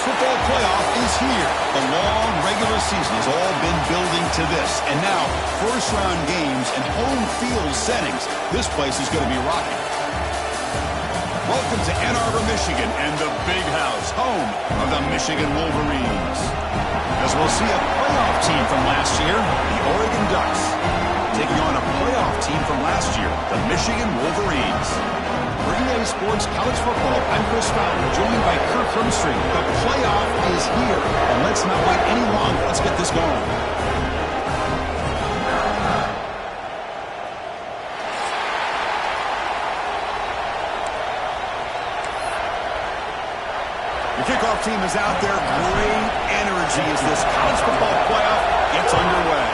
football playoff is here. The long regular season has all been building to this. And now, first-round games and home field settings. This place is going to be rocking. Welcome to Ann Arbor, Michigan, and the Big House, home of the Michigan Wolverines. As we'll see a playoff team from last year, the Oregon Ducks, taking on a playoff team from last year, the Michigan Wolverines. For EA Sports College Football, I'm Chris Fowler, joined by Kirk Hermstreet. The playoff is here, and let's not wait any longer. Let's get this going. The kickoff team is out there. Great energy as this college football playoff gets underway.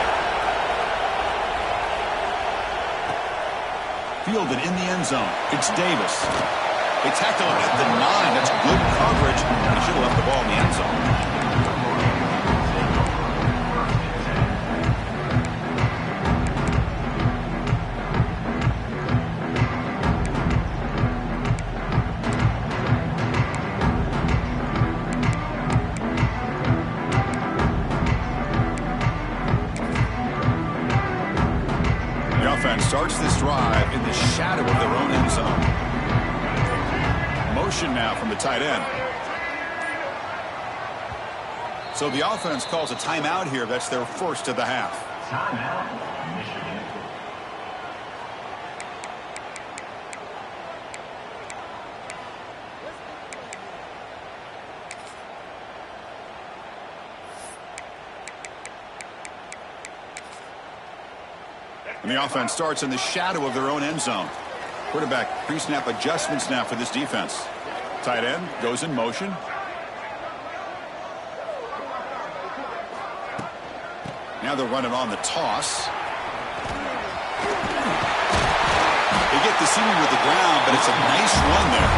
Fielded in the end zone. It's Davis. They tackle him at the 9. That's good coverage. He should have left the ball in the end zone. Starts this drive in the shadow of their own end zone. Motion now from the tight end. So the offense calls a timeout here. That's their first of the half. Timeout, Michigan. And the offense starts in the shadow of their own end zone. Quarterback pre-snap adjustments now for this defense. Tight end goes in motion. Now they're running on the toss. They get the seam with the ground, but it's a nice run there.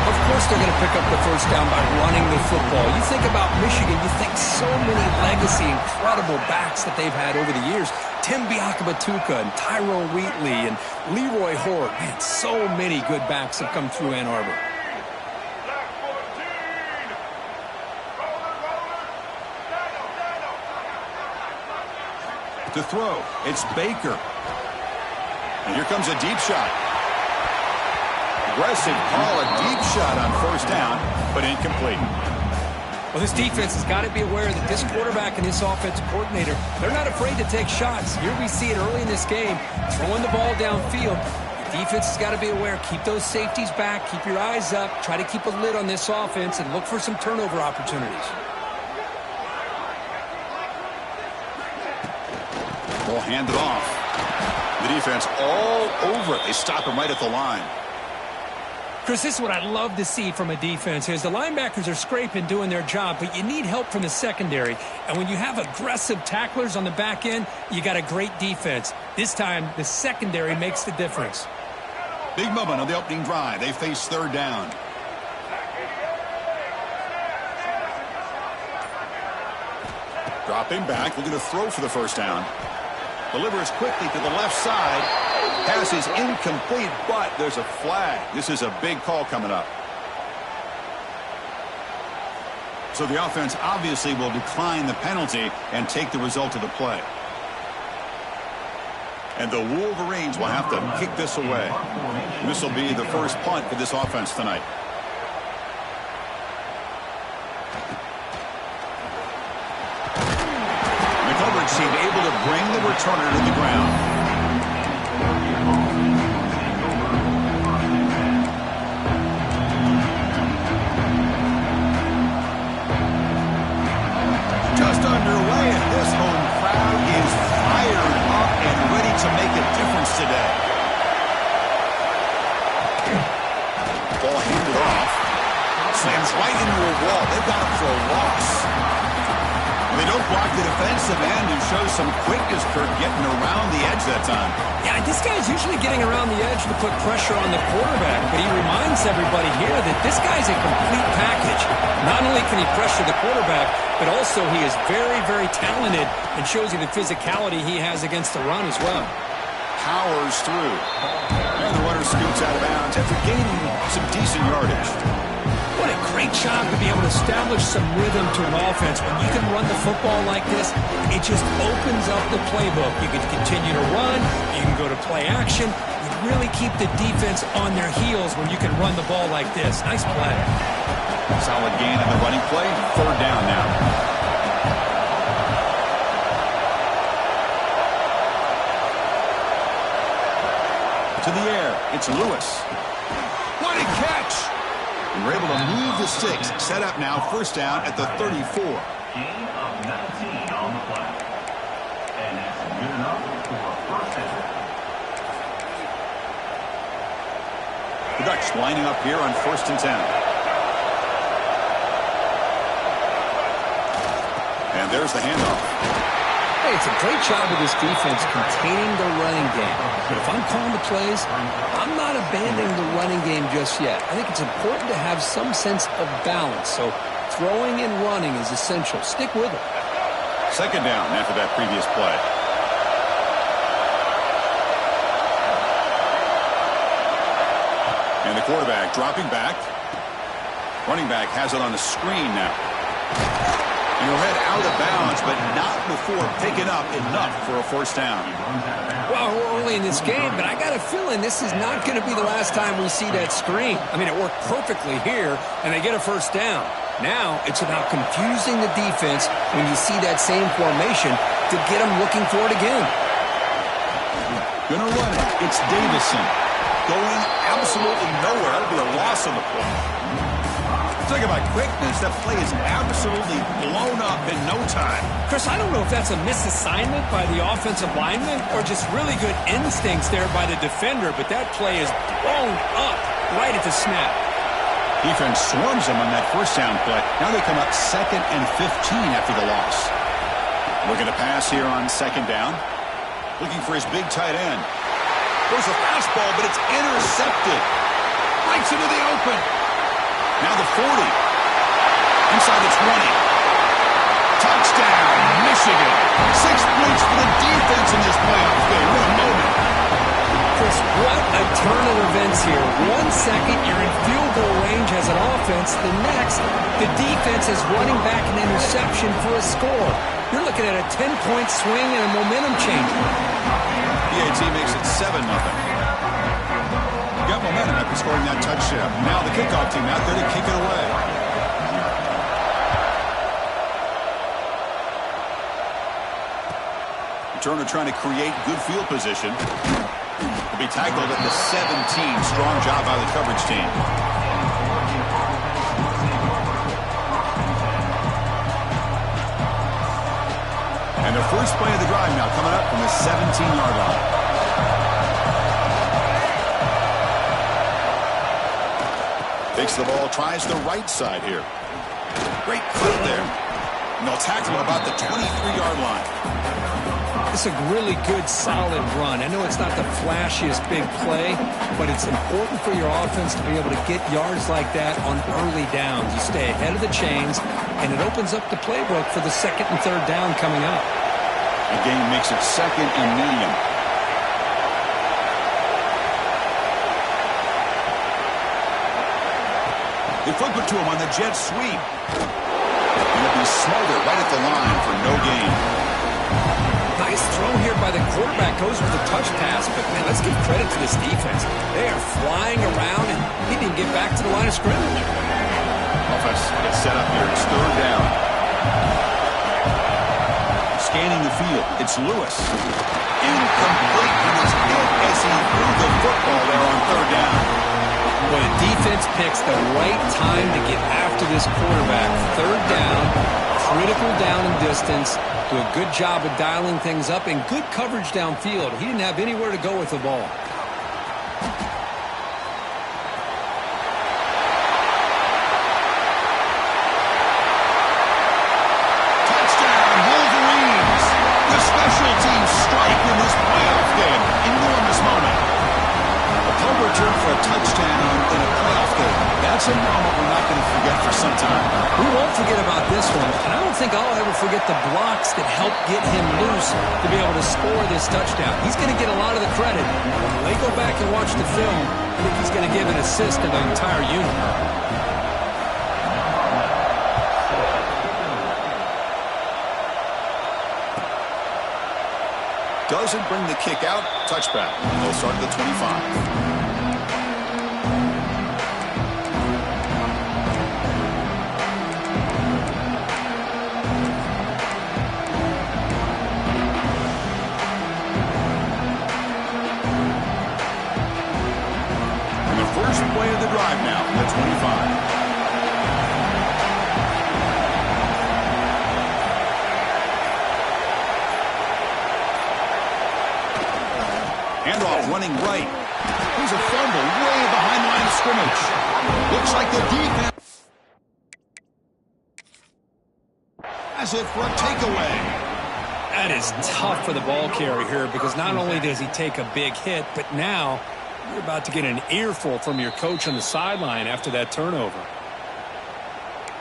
Of course they're going to pick up the first down by running the football. You think about Michigan, you think so many legacy, incredible backs that they've had over the years. Tim Biakabatuka and Tyrone Wheatley and Leroy Horde. Man, so many good backs have come through Ann Arbor. To throw, it's Baker. And here comes a deep shot. Aggressive call, a deep shot on first down, but incomplete. Well, this defense has got to be aware that this quarterback and this offensive coordinator, they're not afraid to take shots. Here we see it early in this game, throwing the ball downfield. The defense has got to be aware. Keep those safeties back. Keep your eyes up. Try to keep a lid on this offense and look for some turnover opportunities. Ball handed off. The defense all over it. They stop him right at the line. Chris, this is what I love to see from a defense is the linebackers are scraping, doing their job, but you need help from the secondary. And when you have aggressive tacklers on the back end, you got a great defense. This time, the secondary makes the difference. Big moment on the opening drive. They face third down. Dropping back, looking to throw for the first down. Delivers quickly to the left side. Pass is incomplete, but there's a flag. This is a big call coming up. So the offense obviously will decline the penalty and take the result of the play. And the Wolverines will have to kick this away. This will be the first punt for this offense tonight. The coverage team able to bring the returner to the ground. Just underway, and this home crowd is fired up and ready to make a difference today. Ball handed off. Slams right into a wall. They've got him for a loss. They don't block the defensive end and show some quickness, Kirk, getting around the edge that time. Yeah, this guy's usually getting around the edge to put pressure on the quarterback, but he reminds everybody here that this guy's a complete package. Not only can he pressure the quarterback, but also he is very, very talented and shows you the physicality he has against the run as well. Powers through. And the runner scoots out of bounds after gaining some decent yardage. What a great great job to be able to establish some rhythm to an offense. When you can run the football like this, it just opens up the playbook. You can continue to run. You can go to play action. You really keep the defense on their heels when you can run the ball like this. Nice play. Solid gain in the running play. Third down now. To the air, it's Lewis. What a catch! And we're able to move the sticks. Set up now, first down at the 34. Gain of 19 on the play. And that's good enough for a first down. The Ducks lining up here on 1st and 10. And there's the handoff. Hey, it's a great job of this defense containing the running game. But if I'm calling the plays, I'm not abandoning the running game just yet. I think it's important to have some sense of balance. So throwing and running is essential. Stick with it. Second down after that previous play. And the quarterback dropping back. Running back has it on the screen now. And he'll head out of bounds, but not before picking up enough for a first down. Well, we're early in this game, but I got a feeling this is not going to be the last time we see that screen. I mean, it worked perfectly here, and they get a first down. Now it's about confusing the defense when you see that same formation to get them looking for it again. Gonna run it. It's Davison. Going absolutely nowhere. That'll be a loss on the play. Talking about quickness, that play is absolutely blown up in no time. Chris, I don't know if that's a misassignment by the offensive lineman or just really good instincts there by the defender, but that play is blown up right at the snap. Defense swarms them on that first down play. Now they come up 2nd and 15 after the loss. Looking to pass here on 2nd down. Looking for his big tight end. There's a fastball, but it's intercepted. Breaks into the open. Now the 40. Inside the 20. Touchdown, Michigan. 6 points for the defense in this playoff game. What a moment. Chris, what a turn of events here. 1 second, you're in field goal range as an offense. The next, the defense is running back an interception for a score. You're looking at a 10-point swing and a momentum changer. PAT makes it 7-0. Got momentum after scoring that touchdown. Now the kickoff team out there to kick it away. Returner trying to create good field position. Will be tackled at the 17. Strong job by the coverage team. And their first play of the drive now coming up from the 17-yard line. Takes the ball, tries the right side here. Great cut there. And they'll tackle him about the 23-yard line. It's a really good, solid run. I know it's not the flashiest big play, but it's important for your offense to be able to get yards like that on early downs. You stay ahead of the chains, and it opens up the playbook for the 2nd and 3rd down coming up. The game makes it 2nd and medium. They flip it to him on the jet sweep. And it'll be smothered right at the line for no gain. Nice throw here by the quarterback. Goes with a touch pass, but man, let's give credit to this defense. They are flying around, and he didn't get back to the line of scrimmage. Offense gets set up here. It's 3rd down. Scanning the field. It's Lewis. Incomplete. He was hit as he threw the football there on 3rd down. Well, the defense picks the right time to get after this quarterback. 3rd down, critical down and distance. Do a good job of dialing things up and good coverage downfield. He didn't have anywhere to go with the ball. Touchdown, Wolverines. The special teams strike in this playoff game. Enormous moment. A punt return for a touchdown in a playoff game. That's a moment we're not going to forget for some time. We won't forget about this one, and I don't think I'll ever forget the blocks that helped get him loose to be able to score this touchdown. He's going to get a lot of the credit. When they go back and watch the film, I think he's going to give an assist to the entire unit. doesn't bring the kick out. Touchback. They'll start at the 25. First play of the drive now from the 25. Handoff running right. There's a fumble way behind the line of scrimmage. Looks like the defense has it for a takeaway. That is tough for the ball carrier here because not only does he take a big hit, but now you're about to get an earful from your coach on the sideline after that turnover.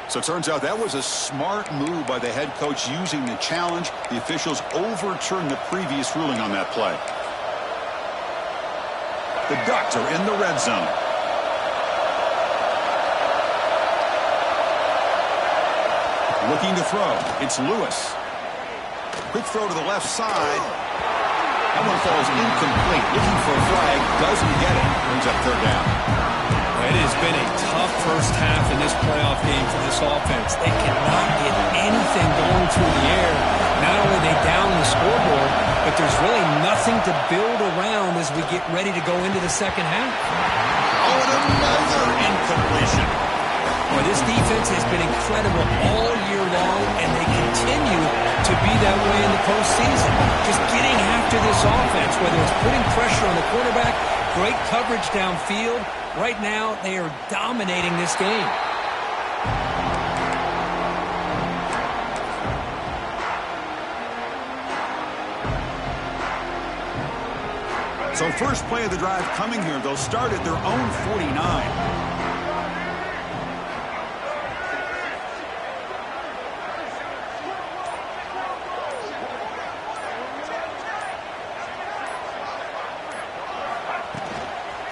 So it turns out that was a smart move by the head coach using the challenge. The officials overturned the previous ruling on that play. The Ducks are in the red zone. Looking to throw. It's Lewis. Quick throw to the left side. That one falls incomplete. Looking for a flag. Doesn't get it. Brings up third down. It has been a tough first half in this playoff game for this offense. They cannot get anything going through the air. Not only are they down the scoreboard, but there's really nothing to build around as we get ready to go into the second half. Oh, and another incompletion. Well, this defense has been incredible all year long, and they continue to be that way in the postseason. Just getting after this offense, whether it's putting pressure on the quarterback, great coverage downfield. Right now, they are dominating this game. So first play of the drive coming here. They'll start at their own 49.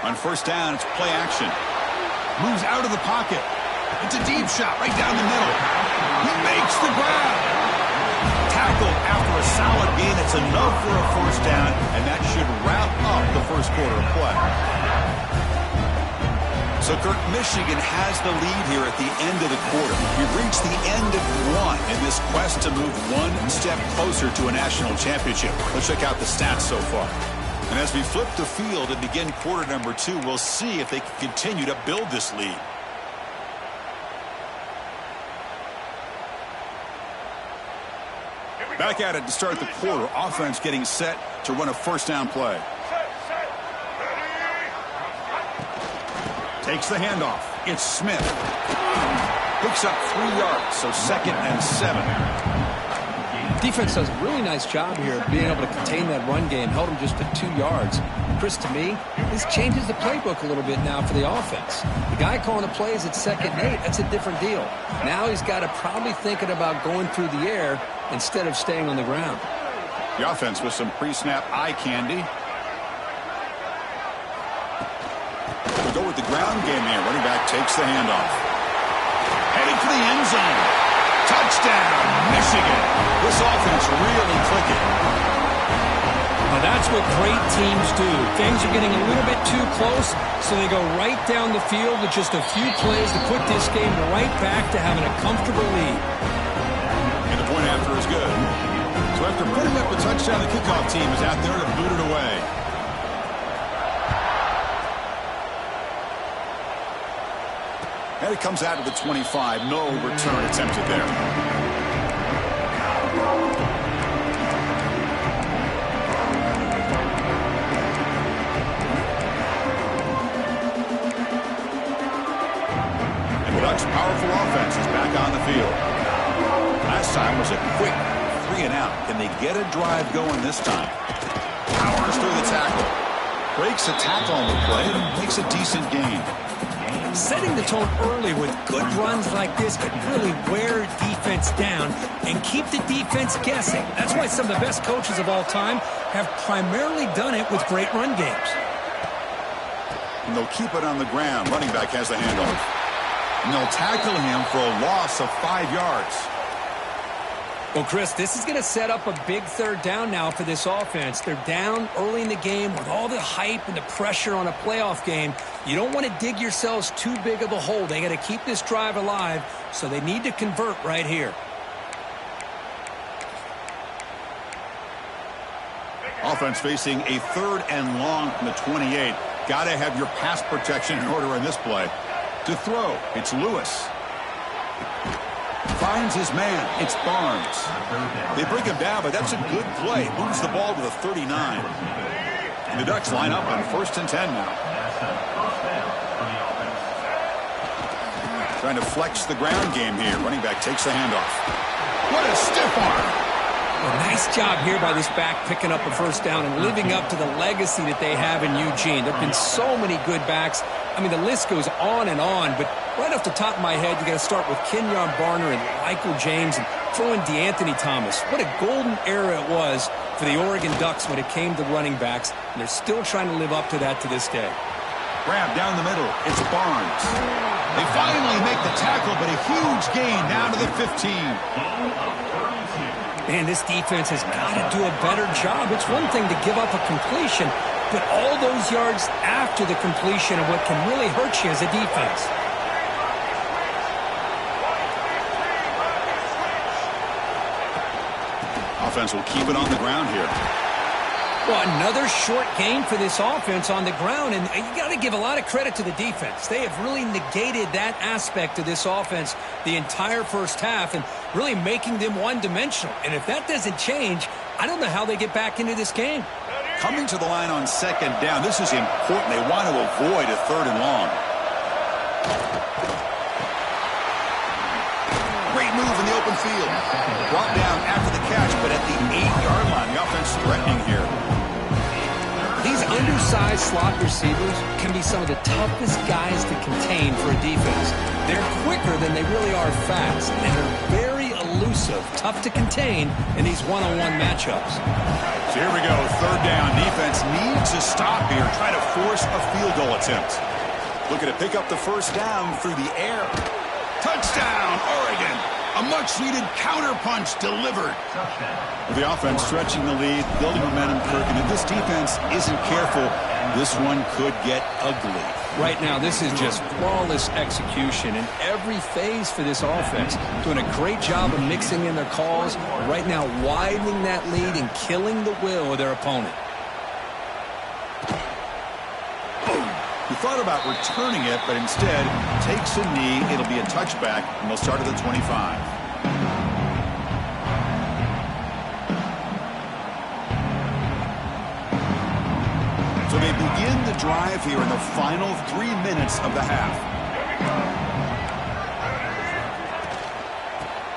On first down, it's play action. Moves out of the pocket. It's a deep shot right down the middle. He makes the grab. Tackled after a solid gain. It's enough for a first down, and that should wrap up the first quarter of play. So, Kirk, Michigan has the lead here at the end of the quarter. We've reached the end of one in this quest to move one step closer to a national championship. Let's check out the stats so far. And as we flip the field and begin quarter number 2, we'll see if they can continue to build this lead. Back at it to start the quarter. Offense getting set to run a first down play. Takes the handoff. It's Smith. Picks up 3 yards, so 2nd and 7. Defense does a really nice job here of being able to contain that run game. Held them just to 2 yards. Chris, to me, this changes the playbook a little bit now for the offense. The guy calling the plays at 2nd and 8, that's a different deal. Now he's got to probably thinking about going through the air instead of staying on the ground. The offense with some pre-snap eye candy. We'll go with the ground game here. Running back takes the handoff. Heading for the end zone. Touchdown, Michigan. This offense really clicking. Now that's what great teams do. Things are getting a little bit too close, so they go right down the field with just a few plays to put this game right back to having a comfortable lead. And the point after is good. So after putting up a touchdown, the kickoff team is out there to boot it away. And it comes out of the 25. No return attempted there. And the Ducks' powerful offense is back on the field. Last time was a quick 3 and out. Can they get a drive going this time? Powers through the tackle. Breaks a tackle on the play and makes a decent gain. Setting the tone early with good runs like this can really wear defense down and keep the defense guessing. That's why some of the best coaches of all time have primarily done it with great run games. And they'll keep it on the ground. Running back has the handoff. And they'll tackle him for a loss of 5 yards. Well, Chris, this is going to set up a big third down now for this offense. They're down early in the game with all the hype and the pressure on a playoff game. You don't want to dig yourselves too big of a hole. They got to keep this drive alive, so they need to convert right here. Offense facing a 3rd and long from the 28. Got to have your pass protection in order in this play. To throw, it's Lewis. Finds his man. It's Barnes. They bring him down, but that's a good play. Moves the ball to the 39. And the Ducks line up on 1st and 10 now. Trying to flex the ground game here. Running back takes the handoff. What a stiff arm. Well, nice job here by this back picking up a first down and living up to the legacy that they have in Eugene. There have been so many good backs. I mean, the list goes on and on, but right off the top of my head, you got to start with Kenyon Barner and Michael James and throw in DeAnthony Thomas. What a golden era it was for the Oregon Ducks when it came to running backs, and they're still trying to live up to that to this day. Grab down the middle. It's Barnes. They finally make the tackle, but a huge gain down to the 15. Man, this defense has got to do a better job. It's one thing to give up a completion, but all those yards after the completion are what can really hurt you as a defense. Offense will keep it on the ground here. Well, another short gain for this offense on the ground, and you got to give a lot of credit to the defense. They have really negated that aspect of this offense the entire first half and really making them one-dimensional. And if that doesn't change, I don't know how they get back into this game. Coming to the line on 2nd down, this is important. They want to avoid a 3rd and long. Great move in the open field. Brought down after the catch, but at the 8-yard line, the offense threatening here. These undersized slot receivers can be some of the toughest guys to contain for a defense. They're quicker than they really are fast, and they're very elusive, tough to contain in these one-on-one matchups. So here we go, 3rd down. Defense needs a stop here, try to force a field goal attempt. Looking to pick up the first down through the air. Touchdown, Oregon! A much-needed counter-punch delivered. The offense stretching the lead, building momentum, Kirk, and if this defense isn't careful, this one could get ugly. Right now, this is just flawless execution in every phase for this offense. Doing a great job of mixing in their calls. Right now, widening that lead and killing the will of their opponent. He thought about returning it, but instead takes a knee. It'll be a touchback, and they'll start at the 25. So they begin the drive here in the final 3 minutes of the half.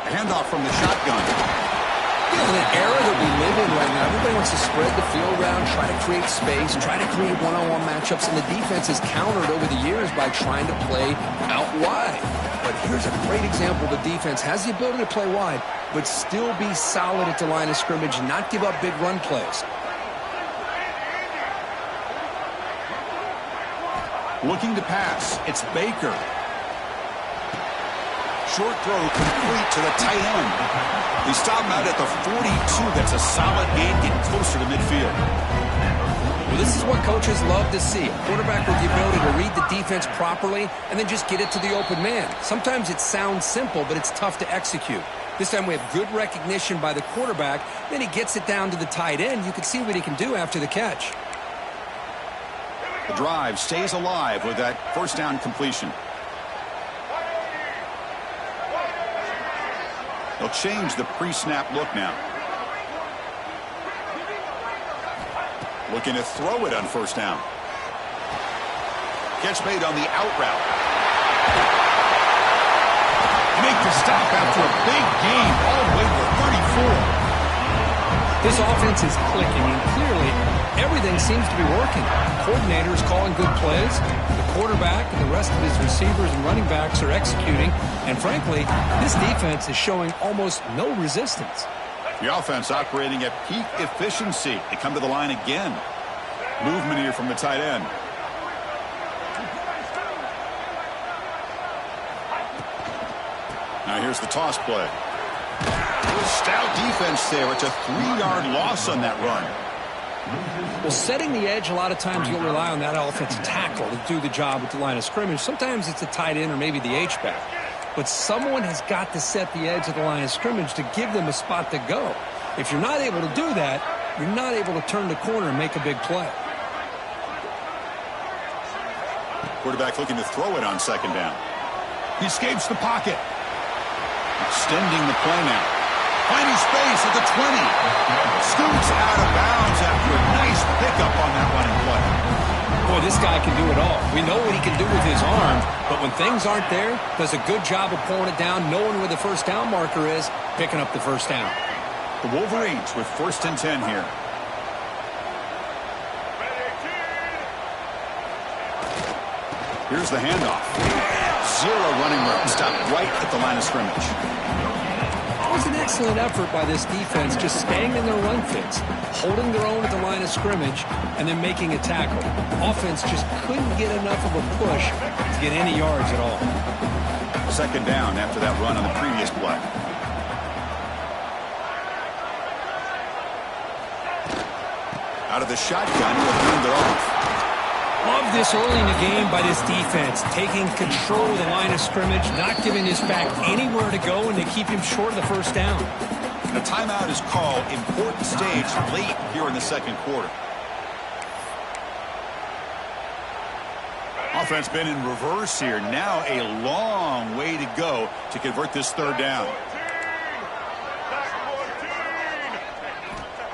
A handoff from the shotgun. You know, in an era that we live in right now, everybody wants to spread the field around, try to create space, try to create one-on-one matchups, and the defense has countered over the years by trying to play out wide. But here's a great example. The defense has the ability to play wide, but still be solid at the line of scrimmage and not give up big run plays. Looking to pass. It's Baker. Short throw complete to the tight end. He stopped out at the 42. That's a solid gain, getting closer to midfield. Well, this is what coaches love to see. A quarterback with the ability to read the defense properly and then just get it to the open man. Sometimes it sounds simple, but it's tough to execute. This time we have good recognition by the quarterback. Then he gets it down to the tight end. You can see what he can do after the catch. The drive stays alive with that first down completion. They'll change the pre-snap look now. Looking to throw it on first down. Catch made on the out route. Make the stop after a big gain all the way to the 34. This offense is clicking, and clearly everything seems to be working. The coordinator is calling good plays. The quarterback and the rest of his receivers and running backs are executing. And frankly, this defense is showing almost no resistance. The offense operating at peak efficiency. They come to the line again. Movement here from the tight end. Now here's the toss play. Stout defense there. It's a 3-yard loss on that run. Well, setting the edge, a lot of times you'll rely on that offensive tackle to do the job at the line of scrimmage. Sometimes it's a tight end or maybe the H-back. But someone has got to set the edge of the line of scrimmage to give them a spot to go. If you're not able to do that, you're not able to turn the corner and make a big play. Quarterback looking to throw it on second down. He escapes the pocket. Extending the play now. Finding space at the 20. Scoots out of bounds after a nice pickup on that running play. Boy, this guy can do it all. We know what he can do with his arm, but when things aren't there, does a good job of pulling it down, knowing where the first down marker is, picking up the first down. The Wolverines with 1st and 10 here. Here's the handoff. Zero running room. Stopped right at the line of scrimmage. It was an excellent effort by this defense, just staying in their run fits, holding their own at the line of scrimmage, and then making a tackle. Offense just couldn't get enough of a push to get any yards at all. Second down after that run on the previous play. Out of the shotgun, he'll hand it off. Love this early in the game by this defense, taking control of the line of scrimmage, not giving this back anywhere to go, and they keep him short of the first down. A timeout is called. Important stage late here in the second quarter. Offense been in reverse here. Now a long way to go to convert this third down.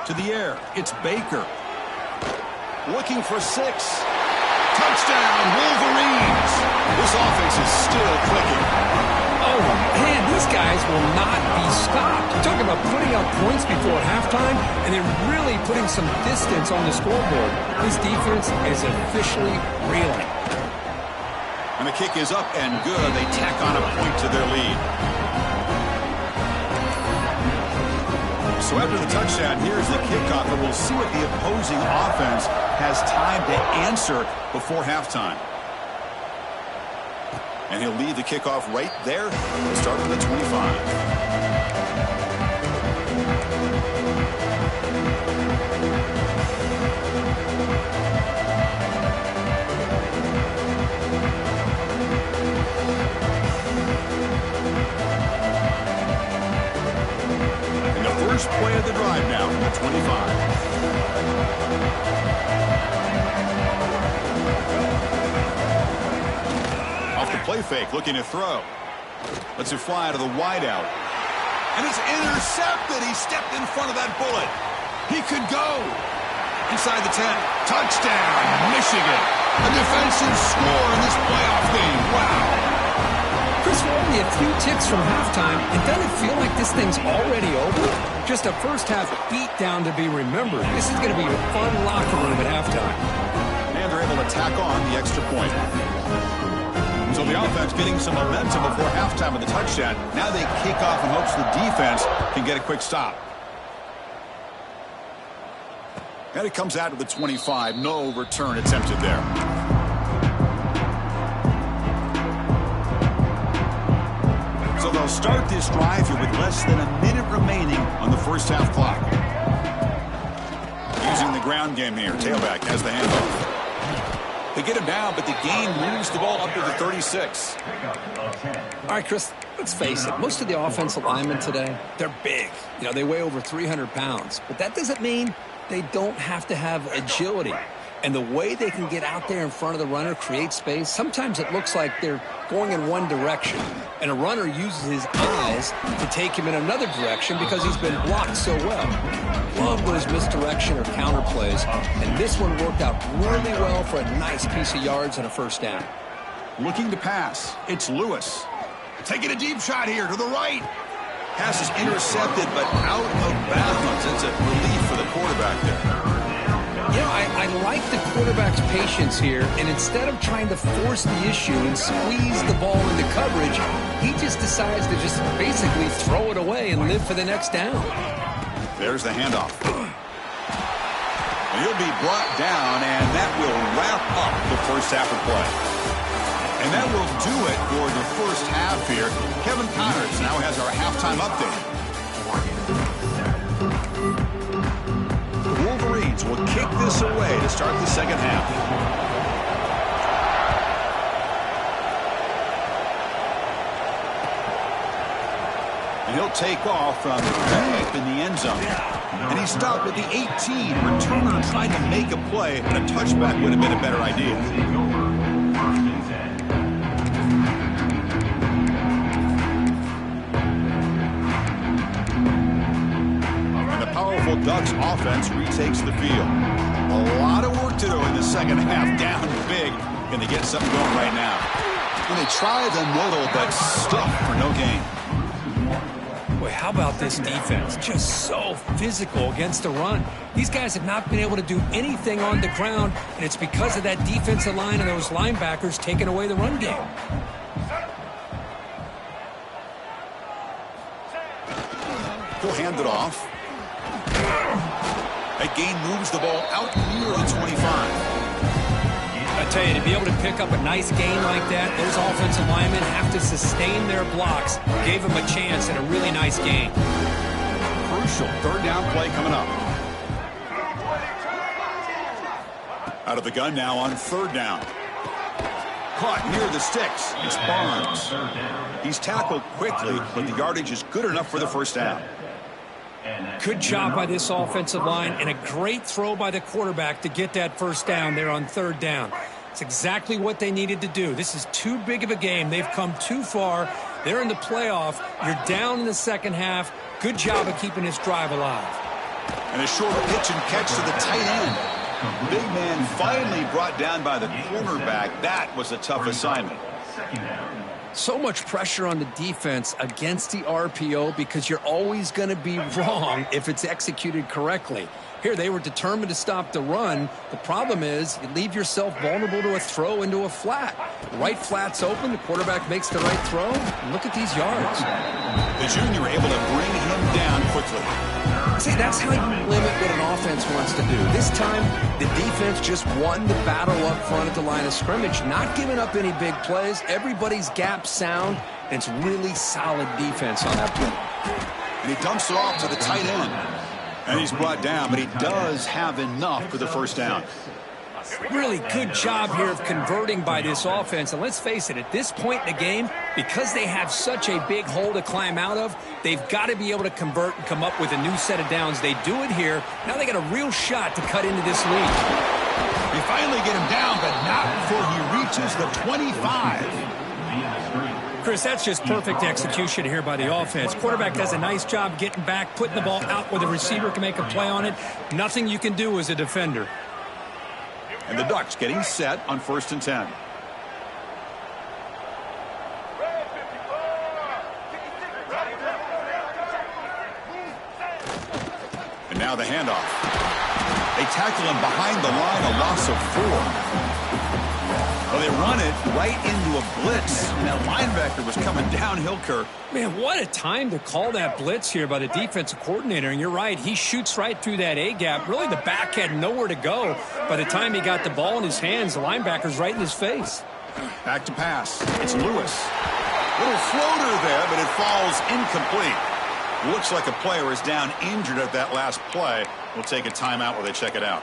To the air, it's Baker. Looking for 6. Touchdown, Wolverines. This offense is still clicking. Oh, man, these guys will not be stopped. You're talking about putting up points before halftime and then really putting some distance on the scoreboard. This defense is officially reeling. And the kick is up and good. They tack on a point to their lead. So after the touchdown, here's the kickoff, and we'll see what the opposing offense has time to answer before halftime. And he'll lead the kickoff right there. We'll start from the 25. First play of the drive now from the 25. Off the play fake, looking to throw. Lets it fly to the wideout. And it's intercepted. He stepped in front of that bullet. He could go. Inside the 10. Touchdown, Michigan. A defensive score in this playoff game. Wow. Chris, we're only a few ticks from halftime, and doesn't it feel like this thing's already over? Just a first-half beatdown to be remembered. This is going to be a fun locker room at halftime. And they're able to tack on the extra point. So the offense getting some momentum before halftime with the touchdown. Now they kick off in hopes the defense can get a quick stop. And it comes out to the 25. No return attempted there. So they'll start this drive here with less than a minute remaining on the first half clock. Using the ground game here. Tailback has the handoff. They get him down, but the game moves the ball up to the 36. All right, Chris, let's face it. Most of the offensive linemen today, they're big. You know, they weigh over 300 pounds. But that doesn't mean they don't have to have agility. And the way they can get out there in front of the runner, create space, sometimes it looks like they're going in one direction. And a runner uses his eyes to take him in another direction because he's been blocked so well. Love those misdirection or counter plays. And this one worked out really well for a nice piece of yards and a first down. Looking to pass. It's Lewis. Taking a deep shot here to the right. Pass is intercepted, but out of bounds. It's a relief for the quarterback there. You know, I like the quarterback's patience here, and instead of trying to force the issue and squeeze the ball into coverage, he just decides to just basically throw it away and live for the next down. There's the handoff. And he'll be brought down, and that will wrap up the first half of play. And that will do it for the first half here. Kevin Connors now has our halftime update. will kick this away to start the second half. And he'll take off from deep in the end zone. And he stopped at the 18. Returner tried to make a play, but a touchback would have been a better idea. And the powerful Ducks offense retakes the field. A lot of work to do in the second half. Down big. Can they get something going right now? And they try the middle, but stuffed for no gain. Boy, how about this defense? Just so physical against the run. These guys have not been able to do anything on the ground, and it's because of that defensive line and those linebackers taking away the run game. He'll hand it off. That gain moves the ball out near the 25. I tell you, to be able to pick up a nice gain like that, those offensive linemen have to sustain their blocks. Gave them a chance and a really nice gain. Crucial third down play coming up. Out of the gun now on third down. Caught near the sticks. It's Barnes. He's tackled quickly, but the yardage is good enough for the first down. Good job by this offensive line and a great throw by the quarterback to get that first down there on third down. It's exactly what they needed to do. This is too big of a game. They've come too far. They're in the playoff. You're down in the second half. Good job of keeping this drive alive. And a short pitch and catch to the tight end. Big man finally brought down by the cornerback. That was a tough assignment. So much pressure on the defense against the RPO because you're always going to be wrong if it's executed correctly. Here, they were determined to stop the run. The problem is you leave yourself vulnerable to a throw into a flat. The right flat's open. The quarterback makes the right throw. And look at these yards. The junior able to bring him down quickly. See, that's how you limit what an offense wants to do. This time, the defense just won the battle up front at the line of scrimmage, not giving up any big plays. Everybody's gap sound, and it's really solid defense on that play. And he dumps it off to the tight end. And he's brought down, but he does have enough for the first down. Really good job here of converting by this offense. And let's face it, at this point in the game, because they have such a big hole to climb out of, they've got to be able to convert and come up with a new set of downs. They do it here. Now they got a real shot to cut into this lead. They finally get him down, but not before he reaches the 25. Chris, that's just perfect execution here by the offense. Quarterback does a nice job getting back, putting the ball out where the receiver can make a play on it. Nothing you can do as a defender. And the Ducks getting set on 1st and 10. And now the handoff. They tackle him behind the line, a loss of 4. Well, they run it right into a blitz. And that linebacker was coming downhill, Kirk. Man, what a time to call that blitz here by the defensive coordinator. And you're right, he shoots right through that A-gap. Really, the back had nowhere to go. By the time he got the ball in his hands, the linebacker's right in his face. Back to pass. It's Lewis. Little floater there, but it falls incomplete. Looks like a player is down injured at that last play. We'll take a timeout while they check it out.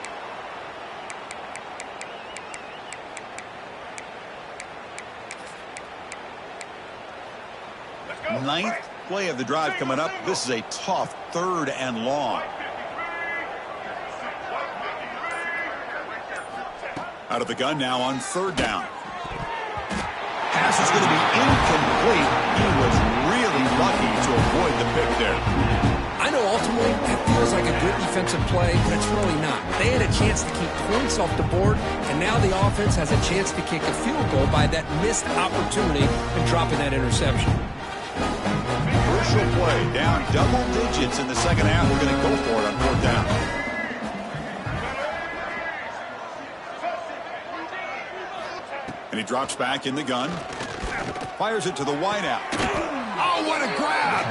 Ninth play of the drive coming up. This is a tough 3rd and long. Out of the gun now on 3rd down. Pass is going to be incomplete. He was really lucky to avoid the pick there. I know ultimately that feels like a good defensive play, but it's really not. They had a chance to keep points off the board, and now the offense has a chance to kick a field goal by that missed opportunity and dropping that interception. Crucial play, down double digits in the second half. We're going to go for it on 4th down. And he drops back in the gun. Fires it to the wideout. Oh, what a grab!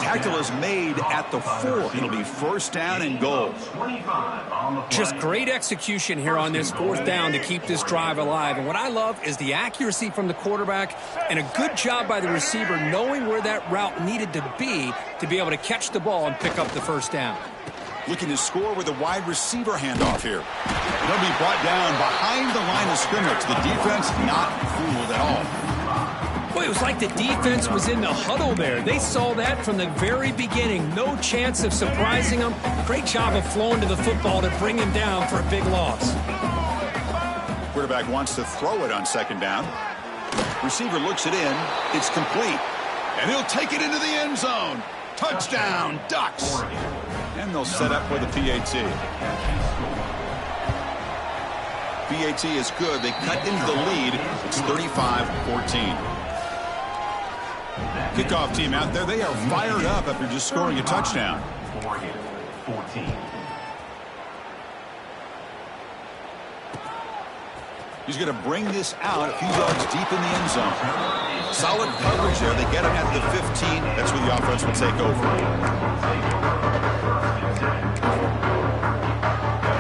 Tackle is made at the 4. It'll be 1st down and goal. Just great execution here on this 4th down to keep this drive alive. And what I love is the accuracy from the quarterback and a good job by the receiver knowing where that route needed to be able to catch the ball and pick up the 1st down. looking to score with a wide receiver handoff here. They'll be brought down behind the line of scrimmage. The defense not fooled at all. Boy, it was like the defense was in the huddle there. They saw that from the very beginning. No chance of surprising them. Great job of flowing to the football to bring him down for a big loss. Quarterback wants to throw it on second down. Receiver looks it in. It's complete. And he'll take it into the end zone. Touchdown, Ducks. And they'll set up for the PAT. PAT is good. They cut into the lead. It's 35-14. Kickoff team out there. They are fired up after just scoring a touchdown. 14. He's going to bring this out a few yards deep in the end zone. Solid coverage there. They get him at the 15. That's where the offense will take over.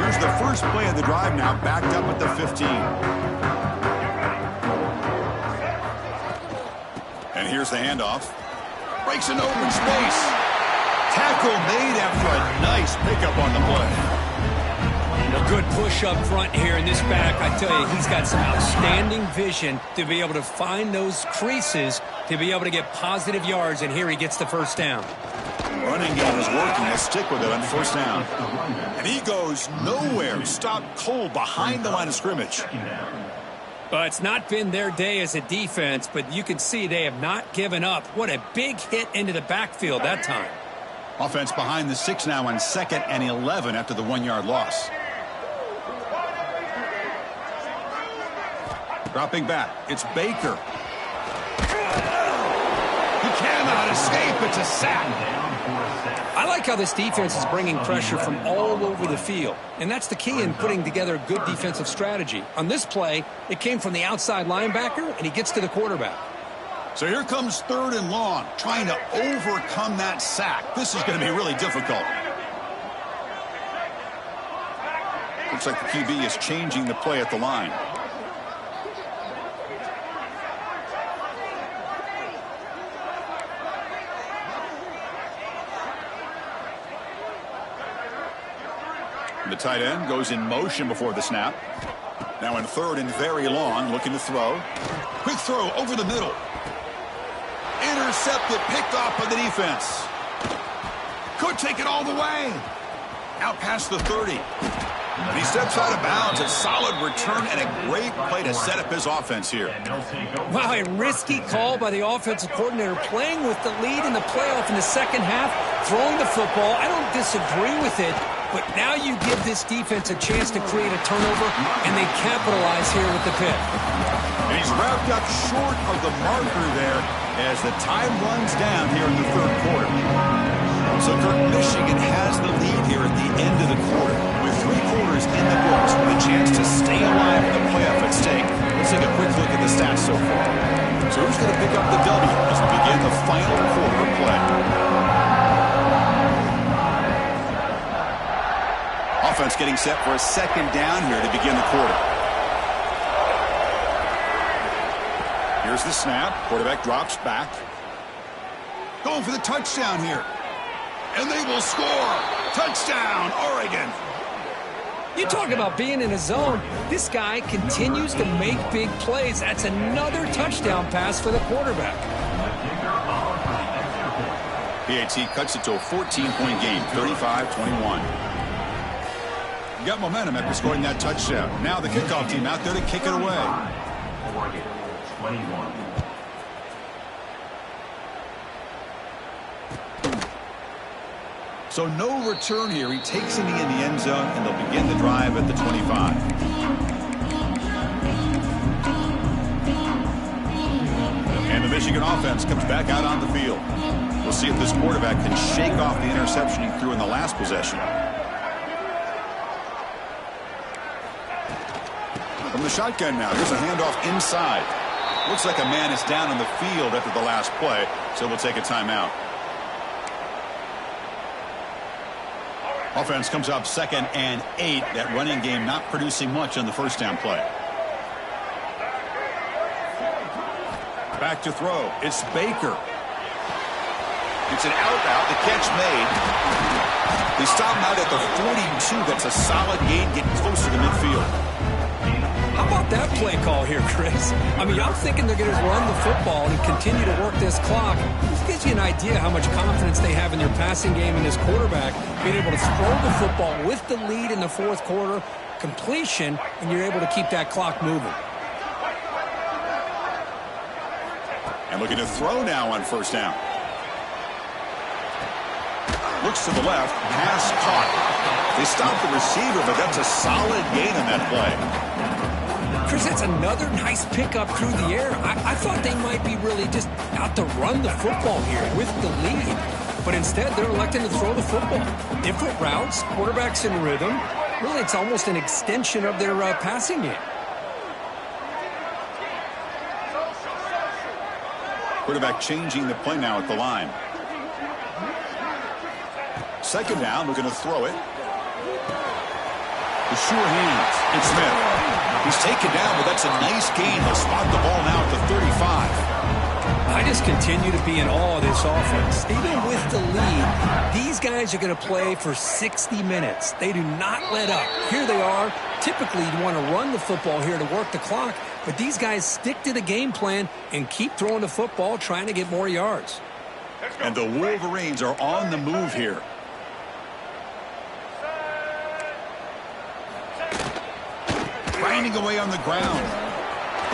Here's the first play of the drive now, backed up at the 15. And here's the handoff. Breaks an open space. Tackle made after a nice pickup on the play. A good push up front here in this back. I tell you, he's got some outstanding vision to be able to find those creases to be able to get positive yards, and here he gets the first down. Running game is working. They stick with it on first down. And he goes nowhere. Stopped cold behind the line of scrimmage. But it's not been their day as a defense, but you can see they have not given up. What a big hit into the backfield that time. Offense behind the 6 now on 2nd and 11 after the 1-yard loss. Dropping back, it's Baker. He cannot escape. It's a sack. I like how this defense is bringing pressure from all over the field, and that's the key in putting together a good defensive strategy. On this play, it came from the outside linebacker, and he gets to the quarterback. So here comes 3rd and long, trying to overcome that sack. This is going to be really difficult. Looks like the QB is changing the play at the line. The tight end goes in motion before the snap. Now in 3rd and very long, looking to throw. Quick throw over the middle. Intercepted, picked off by the defense. Could take it all the way. Out past the 30. And he steps out of bounds. A solid return and a great play to set up his offense here. Wow, a risky call by the offensive coordinator, playing with the lead in the playoff in the second half, throwing the football. I don't disagree with it, but now you give this defense a chance to create a turnover, and they capitalize here with the pick. And he's wrapped up short of the marker there as the time runs down here in the 3rd quarter. So Michigan has the lead here at the end of the quarter with 3 quarters in the books with a chance to stay alive in the playoff at stake. Let's take a quick look at the stats so far. So who's going to pick up the W as we begin the final quarter of play? Offense getting set for a 2nd down here to begin the quarter. Here's the snap. Quarterback drops back. Going for the touchdown here. And they will score. Touchdown, Oregon. You talk about being in a zone. This guy continues to make big plays. That's another touchdown pass for the quarterback. PAT cuts it to a 14-point game, 35-21. You got momentum after scoring that touchdown. Now the kickoff team out there to kick it away. Oregon, 21. So no return here. He takes it in the end zone, and they'll begin the drive at the 25. And the Michigan offense comes back out on the field. We'll see if this quarterback can shake off the interception he threw in the last possession. From the shotgun now, here's a handoff inside. Looks like a man is down on the field after the last play, so we'll take a timeout. Offense comes up 2nd and 8. That running game not producing much on the first down play. Back to throw. It's Baker. It's an out route. The catch made. They stop him out at the 42. That's a solid gain, getting closer to midfield. How about that play call here, Chris? I mean, I'm thinking they're going to run the football and continue to work this clock. This gives you an idea how much confidence they have in their passing game and this quarterback being able to throw the football with the lead in the fourth quarter, completion, and you're able to keep that clock moving. And looking to throw now on first down. Looks to the left, pass caught. They stop the receiver, but that's a solid gain on that play. Chris, that's another nice pickup through the air. I thought they might be really just out to run the football here with the lead. But instead, they're electing to throw the football. Different routes, quarterbacks in rhythm. Really, it's almost an extension of their passing game. Quarterback changing the play now at the line. Second down, looking to throw it. With sure hands, it's Smith. He's taken down, but that's a nice gain. They'll spot the ball now at the 35. I just continue to be in awe of this offense. Even with the lead, these guys are going to play for 60 minutes. They do not let up. Here they are. Typically, you want to run the football here to work the clock, but these guys stick to the game plan and keep throwing the football, trying to get more yards. And the Wolverines are on the move here. Grinding away on the ground.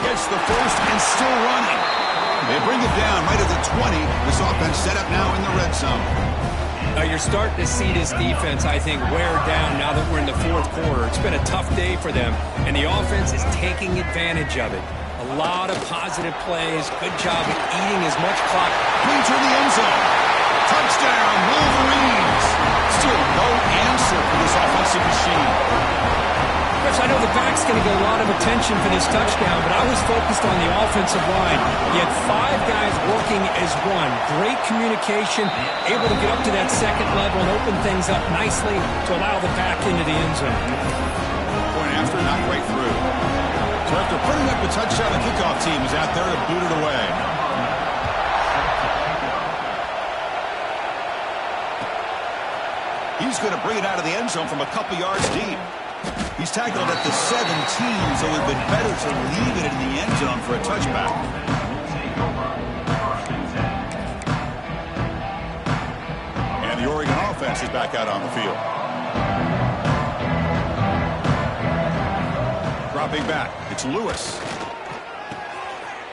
Gets the first and still running. They bring it down right at the 20. This offense set up now in the red zone. Now you're starting to see this defense, I think, wear down now that we're in the fourth quarter. It's been a tough day for them, and the offense is taking advantage of it. A lot of positive plays. Good job of eating as much clock. Into the end zone. Touchdown, Wolverines. Still no answer for this offensive machine. Chris, I know the back's going to get a lot of attention for this touchdown, but I was focused on the offensive line. You had 5 guys working as one. Great communication, able to get up to that second level and open things up nicely to allow the back into the end zone. Point after, not quite through. So after putting up a touchdown, the kickoff team is out there to boot it away. He's going to bring it out of the end zone from a couple yards deep. He's tackled at the 17, so it would have been better to leave it in the end zone for a touchback. And the Oregon offense is back out on the field. Dropping back, it's Lewis.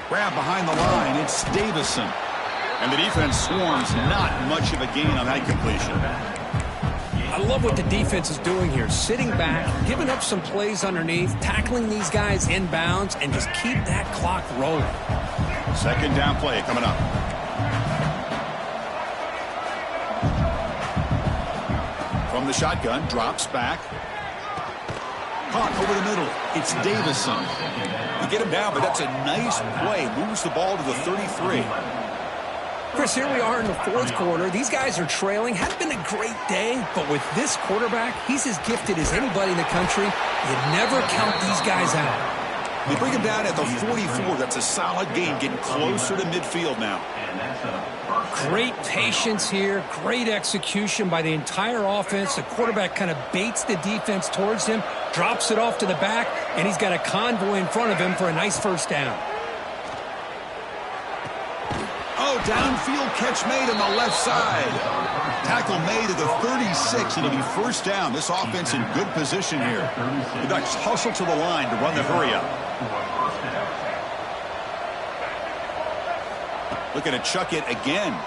Grab behind the line, it's Davison. And the defense swarms, not much of a gain on that completion. I love what the defense is doing here. Sitting back, giving up some plays underneath, tackling these guys inbounds, and just keep that clock rolling. Second down play coming up. From the shotgun, drops back. Caught over the middle. It's Davison. You get him down, but that's a nice play. Moves the ball to the 33. Chris, here we are in the fourth quarter. These guys are trailing. Hadn't been a great day, but with this quarterback, he's as gifted as anybody in the country. You never count these guys out. They bring him down at the 44. That's a solid gain, getting closer to midfield now. Great patience here. Great execution by the entire offense. The quarterback kind of baits the defense towards him, drops it off to the back, and he's got a convoy in front of him for a nice first down. Oh, downfield catch made on the left side. Tackle made at the 36. It'll be first down. This offense in good position here. The Ducks hustle to the line to run the hurry up. Looking to chuck it again.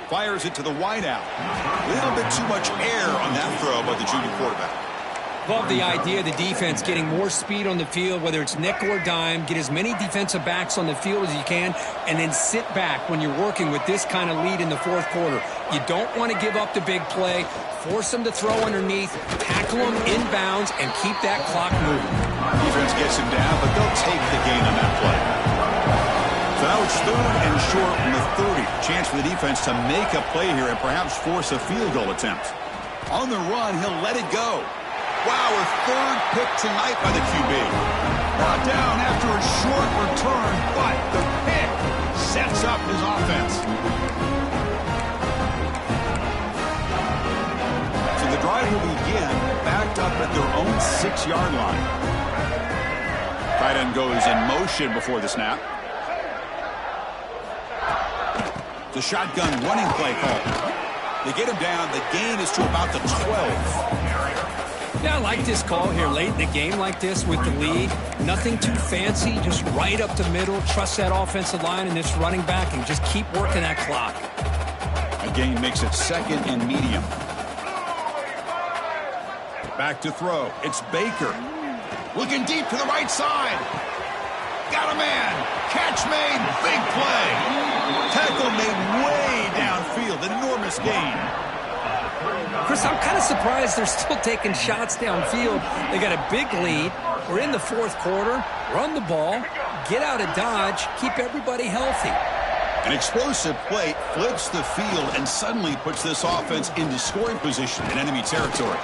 Fires it to the wideout. A little bit too much air on that throw by the junior quarterback. Love the idea of the defense getting more speed on the field, whether it's nickel or dime, get as many defensive backs on the field as you can, and then sit back when you're working with this kind of lead in the fourth quarter. You don't want to give up the big play, force them to throw underneath, tackle them inbounds, and keep that clock moving. Defense gets him down, but they'll take the gain on that play. So now it's third and short from the 30. Chance for the defense to make a play here and perhaps force a field goal attempt. On the run, he'll let it go. Wow, a third pick tonight by the QB. Brought down after a short return, but the pick sets up his offense. 6-yard line. Tight end goes in motion before the snap. The shotgun running play call. They get him down. The gain is to about the 12. Yeah, I like this call here late in the game like this with the lead. Nothing too fancy, just right up the middle. Trust that offensive line and this running back and just keep working that clock. A gain makes it 2nd and medium. Back to throw. It's Baker. Looking deep to the right side. Got a man. Catch made. Big play. Tackle made way downfield. Enormous gain. Chris, I'm kind of surprised they're still taking shots downfield. They got a big lead. We're in the 4th quarter. Run the ball. Get out of Dodge. Keep everybody healthy. An explosive play flips the field and suddenly puts this offense into scoring position in enemy territory.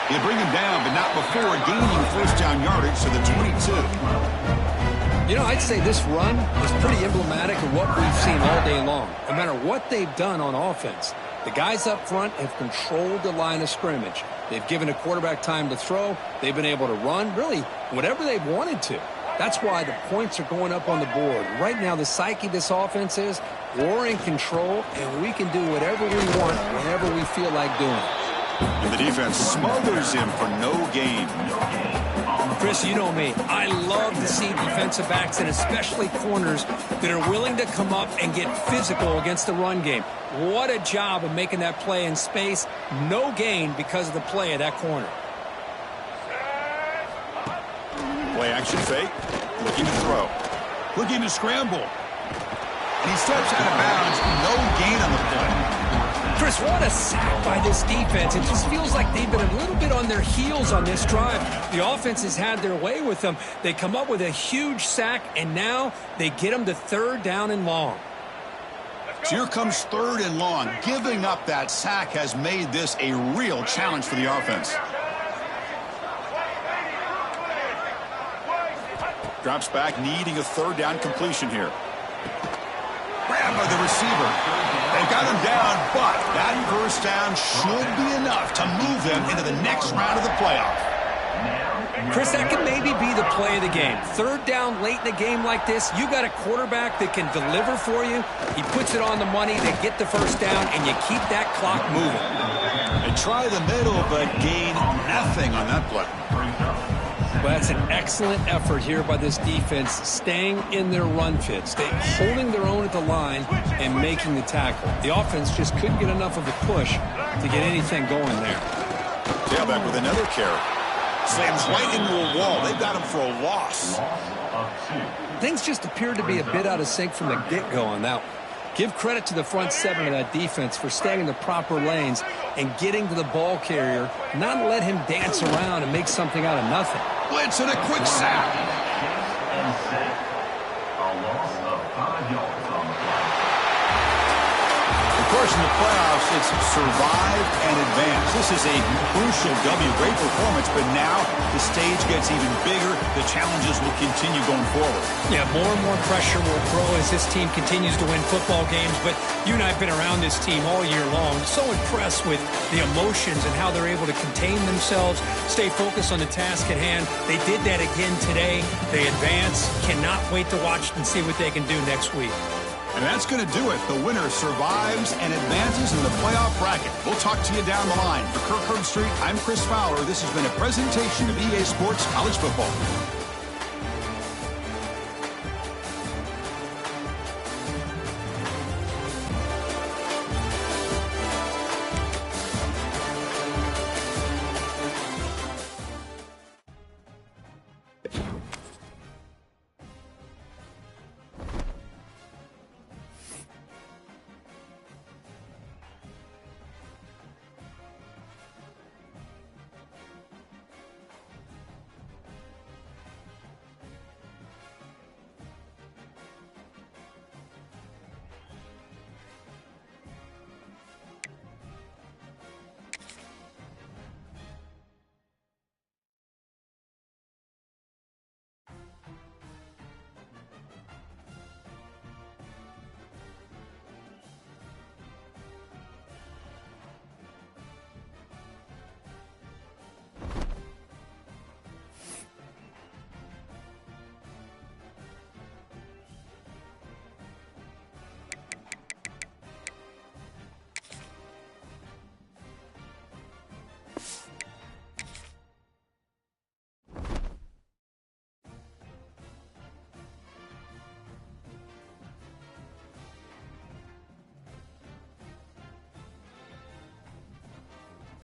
They bring him down, but not before gaining first down yardage to the 22. You know, I'd say this run is pretty emblematic of what we've seen all day long. No matter what they've done on offense, the guys up front have controlled the line of scrimmage. They've given a quarterback time to throw. They've been able to run, really, whatever they've wanted to. That's why the points are going up on the board. Right now, the psyche of this offense is we're in control, and we can do whatever we want whenever we feel like doing it. And the defense smothers him for no gain. Chris, you know me. I love to see defensive backs and especially corners that are willing to come up and get physical against the run game. What a job of making that play in space. No gain because of the play of that corner. Play action fake. Looking to throw. Looking to scramble. And he steps out of bounds. No gain on the play. Chris, what a sack by this defense. It just feels like they've been a little bit on their heels on this drive. The offense has had their way with them. They come up with a huge sack, and now they get them to 3rd down and long. So here comes 3rd and long. Giving up that sack has made this a real challenge for the offense. Drops back, needing a 3rd down completion here. Grab by the receiver. They've got him down, but that first down should be enough to move them into the next round of the playoff. Chris, that could maybe be the play of the game. 3rd down late in a game like this, you got a quarterback that can deliver for you. He puts it on the money, they get the first down, and you keep that clock moving. They try the middle, but gain nothing on that play. Well, that's an excellent effort here by this defense, staying in their run fit, holding their own at the line and making the tackle. The offense just couldn't get enough of a push to get anything going there. Tailback with another carry. Slams right into a wall. They've got him for a loss. Things just appeared to be a bit out of sync from the get-go on that one. Give credit to the front 7 of that defense for staying in the proper lanes and getting to the ball carrier, not let him dance around and make something out of nothing. Blitz and a quick sack. A loss of 5 yards on the play. Of course, in the playoffs, it's survive and advance. This is a crucial W. Great performance, but now the stage gets even bigger. The challenges will continue going forward. Yeah, more and more pressure will grow as this team continues to win football games, but you and I have been around this team all year long. So impressed with the emotions and how they're able to contain themselves, stay focused on the task at hand. They did that again today. They advance. Cannot wait to watch and see what they can do next week. And that's going to do it. The winner survives and advances in the playoff bracket. We'll talk to you down the line. For Kirk Herbstreit, I'm Chris Fowler. This has been a presentation of EA Sports College Football.